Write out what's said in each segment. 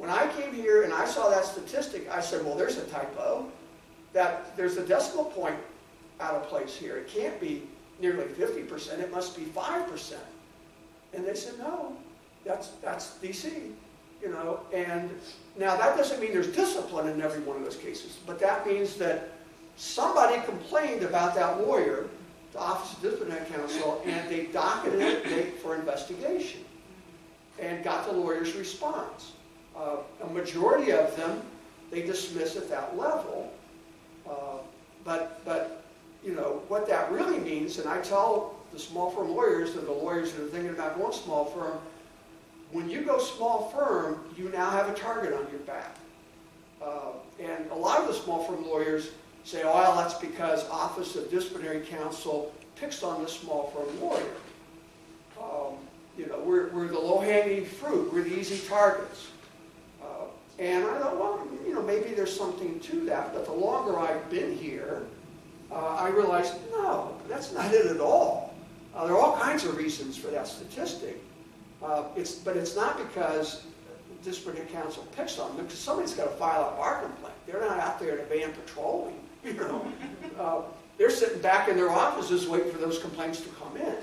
when I came here and I saw that statistic, I said, well, there's a typo. That there's a decimal point out of place here. It can't be nearly 50%. It must be 5%. And they said, no, that's DC. You know, and now that doesn't mean there's discipline in every one of those cases, but that means that somebody complained about that lawyer, the Office of Disciplinary Counsel, and they docketed it for investigation and got the lawyer's response. A majority of them, they dismiss at that level, but you know, what that really means, and I tell the small firm lawyers and the lawyers that are thinking about going small firm, when you go small firm, you now have a target on your back. And a lot of the small firm lawyers say, oh, well, that's because Office of Disciplinary Counsel picks on the small firm lawyer. You know, we're the low-hanging fruit. We're the easy targets. And I thought, well, you know, maybe there's something to that. But the longer I've been here, I realized, no, that's not it at all. There are all kinds of reasons for that statistic. But it's not because disciplinary counsel picks on them, because somebody's got to file a bar complaint. They're not out there in a van patrolling, you know. They're sitting back in their offices waiting for those complaints to come in.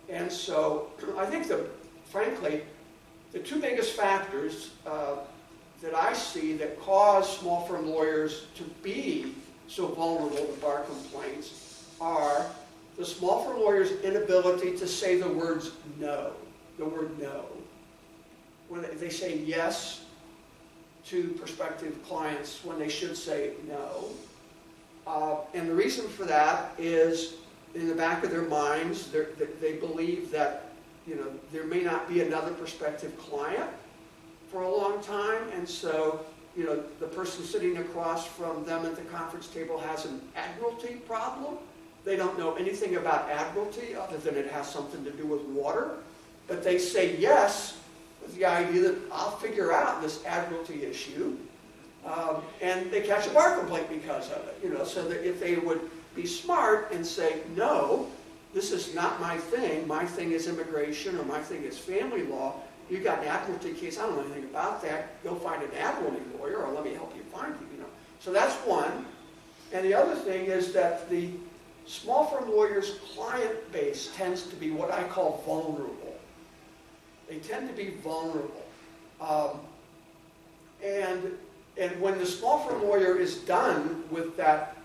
And so I think that, frankly, the two biggest factors that I see that cause small firm lawyers to be so vulnerable to bar complaints are the small firm lawyer's inability to say the words no. The word no. When they say yes to prospective clients when they should say no. And the reason for that is in the back of their minds, they believe that, you know, there may not be another prospective client for a long time, and so, you know, the person sitting across from them at the conference table has an admiralty problem. They don't know anything about admiralty other than it has something to do with water. But they say yes with the idea that I'll figure out this admiralty issue, and they catch a bar complaint because of it. You know, so that if they would be smart and say, no, this is not my thing is immigration, or my thing is family law, you got an admiralty case, I don't know anything about that, go find an admiralty lawyer, or let me help you find you, you know. So that's one. And the other thing is that the small firm lawyers' client base tends to be what I call vulnerable. They tend to be vulnerable. And when the small firm lawyer is done with that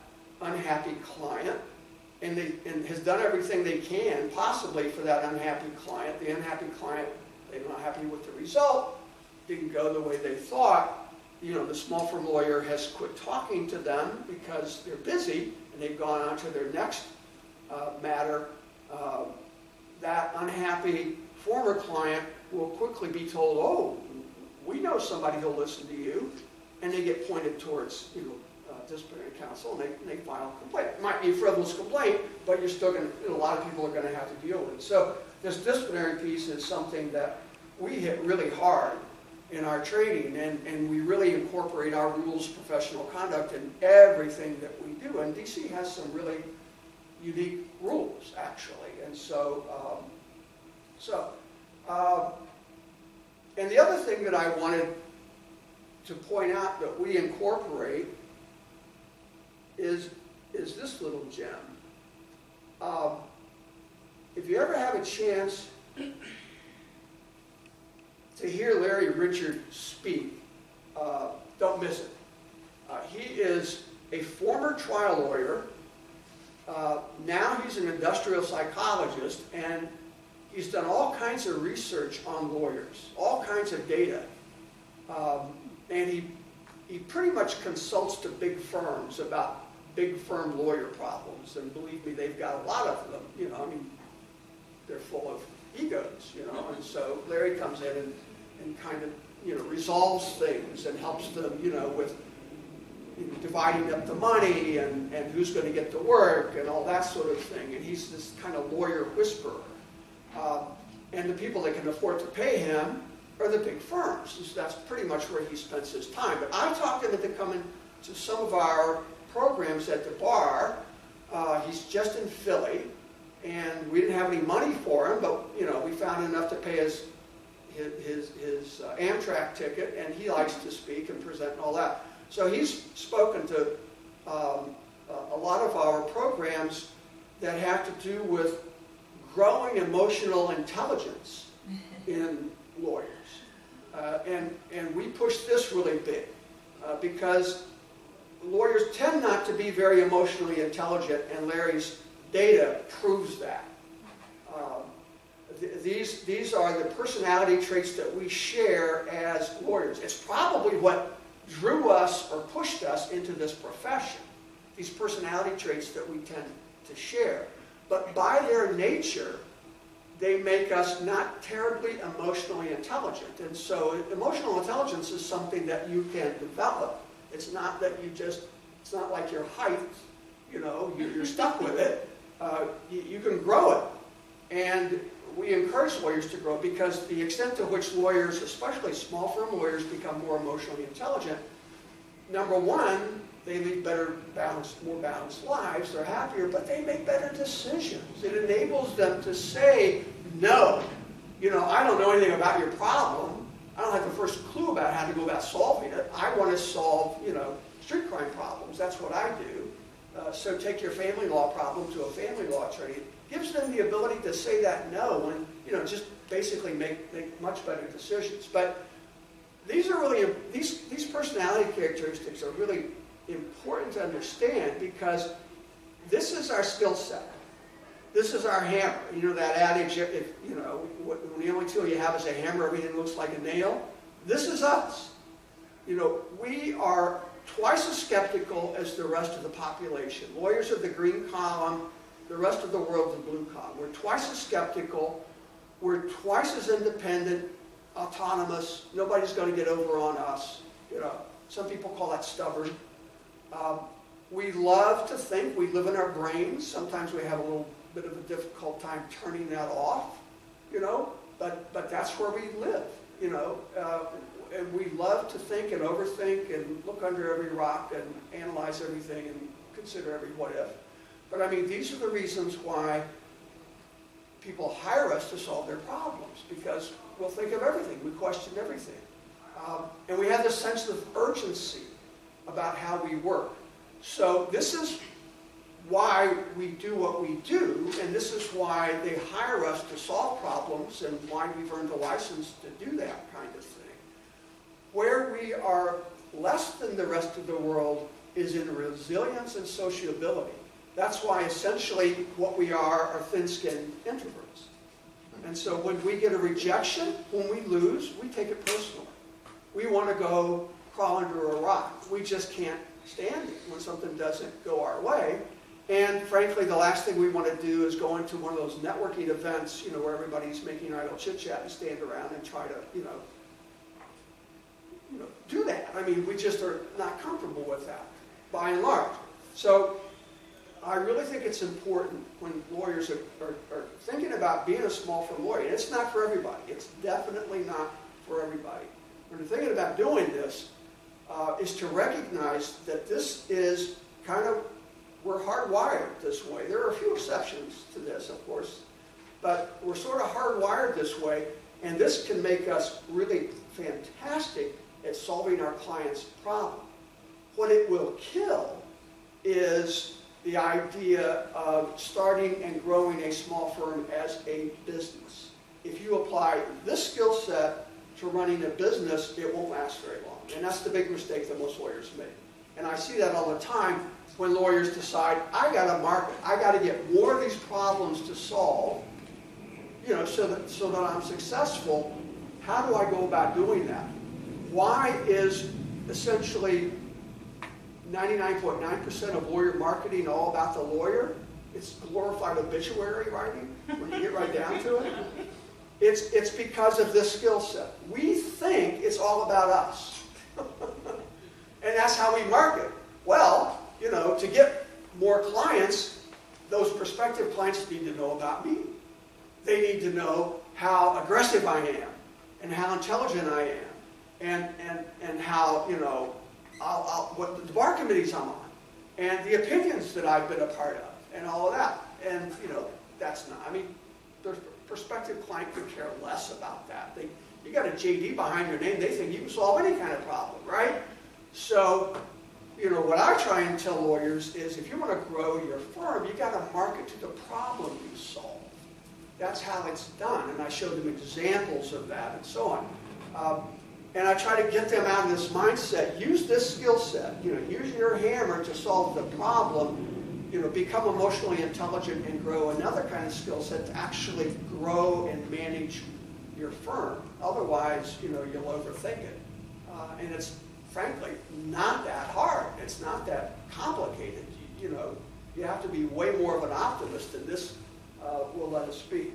unhappy client and has done everything they can possibly for that unhappy client, the unhappy client, they're not happy with the result, didn't go the way they thought, you know, the small firm lawyer has quit talking to them because they're busy and they've gone on to their next matter. That unhappy former client will quickly be told, oh, we know somebody who'll listen to you, and they get pointed towards, you know, disciplinary counsel, and they file a complaint. It might be a frivolous complaint, but you're still going to, you know, a lot of people are going to have to deal with it. So this disciplinary piece is something that we hit really hard in our training, and we really incorporate our rules of professional conduct in everything that we do. And DC has some really unique rules, actually. And so, and the other thing that I wanted to point out that we incorporate is this little gem. If you ever have a chance to hear Larry Richert speak, don't miss it. He is a former trial lawyer. Now he's an industrial psychologist, and he's done all kinds of research on lawyers, all kinds of data. And he pretty much consults to big firms about big firm lawyer problems. And believe me, they've got a lot of them. You know, I mean, they're full of egos, you know. And so Larry comes in and kind of, you know, resolves things and helps them, you know, with dividing up the money and who's going to get the work and all that sort of thing. And he's this kind of lawyer whisperer. And the people that can afford to pay him are the big firms. So that's pretty much where he spends his time. But I talked him into coming to some of our programs at the bar. He's just in Philly, and we didn't have any money for him, but you know, we found enough to pay his Amtrak ticket, and he likes to speak and present and all that. So he's spoken to a lot of our programs that have to do with growing emotional intelligence in lawyers. And we push this really big because lawyers tend not to be very emotionally intelligent, and Larry's data proves that. These are the personality traits that we share as lawyers. It's probably what drew us or pushed us into this profession, these personality traits that we tend to share. But by their nature, they make us not terribly emotionally intelligent. And so emotional intelligence is something that you can develop. It's not that it's not like your height, you're stuck with it. You can grow it. And we encourage lawyers to grow because the extent to which lawyers, especially small firm lawyers, become more emotionally intelligent, number one, they lead more balanced lives, they're happier, but they make better decisions. It enables them to say, no, I don't know anything about your problem. I don't have the first clue about how to go about solving it. I want to solve, street crime problems. That's what I do. So take your family law problem to a family law attorney. Gives them the ability to say that no and, just basically make much better decisions. But these are really, these personality characteristics are really important to understand because this is our skill set. This is our hammer. That adage, when the only tool you have is a hammer, everything looks like a nail. This is us. We are twice as skeptical as the rest of the population. Lawyers are the green column, the rest of the world the blue column. We're twice as skeptical. We're twice as independent, autonomous. Nobody's going to get over on us. Some people call that stubborn. We love to think. We live in our brains. Sometimes we have a little bit of a difficult time turning that off, but that's where we live, and we love to think and overthink and look under every rock and analyze everything and consider every what if. But these are the reasons why people hire us to solve their problems, because we'll think of everything, we question everything. And we have this sense of urgency about how we work. So this is why we do what we do, and this is why they hire us to solve problems and why we've earned a license to do that kind of thing. Where we are less than the rest of the world is in resilience and sociability. That's why essentially what we are thin-skinned introverts. And so when we get a rejection, when we lose, we take it personally. We want to go crawl under a rock. We just can't stand it when something doesn't go our way. And frankly, the last thing we want to do is go into one of those networking events, where everybody's making idle chit-chat and stand around and try to, do that. We just are not comfortable with that, by and large. So I really think it's important when lawyers are thinking about being a small firm lawyer. And it's not for everybody. It's definitely not for everybody. When you're thinking about doing this, is to recognize that this is we're hardwired this way. There are a few exceptions to this, of course, but we're sort of hardwired this way, and this can make us really fantastic at solving our client's problem. What it will kill is the idea of starting and growing a small firm as a business. If you apply this skill set to running a business, it won't last very long. And that's the big mistake that most lawyers make. And I see that all the time when lawyers decide, I got to market, I got to get more of these problems to solve, so that I'm successful. How do I go about doing that? Why is essentially 99.9% of lawyer marketing all about the lawyer? It's glorified obituary writing, when you get right down to it. It's because of this skill set. We think it's all about us. And that's how we market. Well, to get more clients, those prospective clients need to know about me. They need to know how aggressive I am and how intelligent I am and how, what the bar committees I'm on and the opinions that I've been a part of and all of that. And, that's not, the prospective client could care less about that. You got a JD behind your name, they think you can solve any kind of problem, right? So, you know, what I try and tell lawyers is if you want to grow your firm, you got to market to the problem you solve. That's how it's done, and I show them examples of that and so on. And I try to get them out of this mindset. Use this skill set. You know, use your hammer to solve the problem. You know, become emotionally intelligent and grow another kind of skill set to actually grow and manage your firm. Otherwise, you know, you'll overthink it. And it's, frankly, not that hard. It's not that complicated. You know, you have to be way more of an optimist than this will let us be.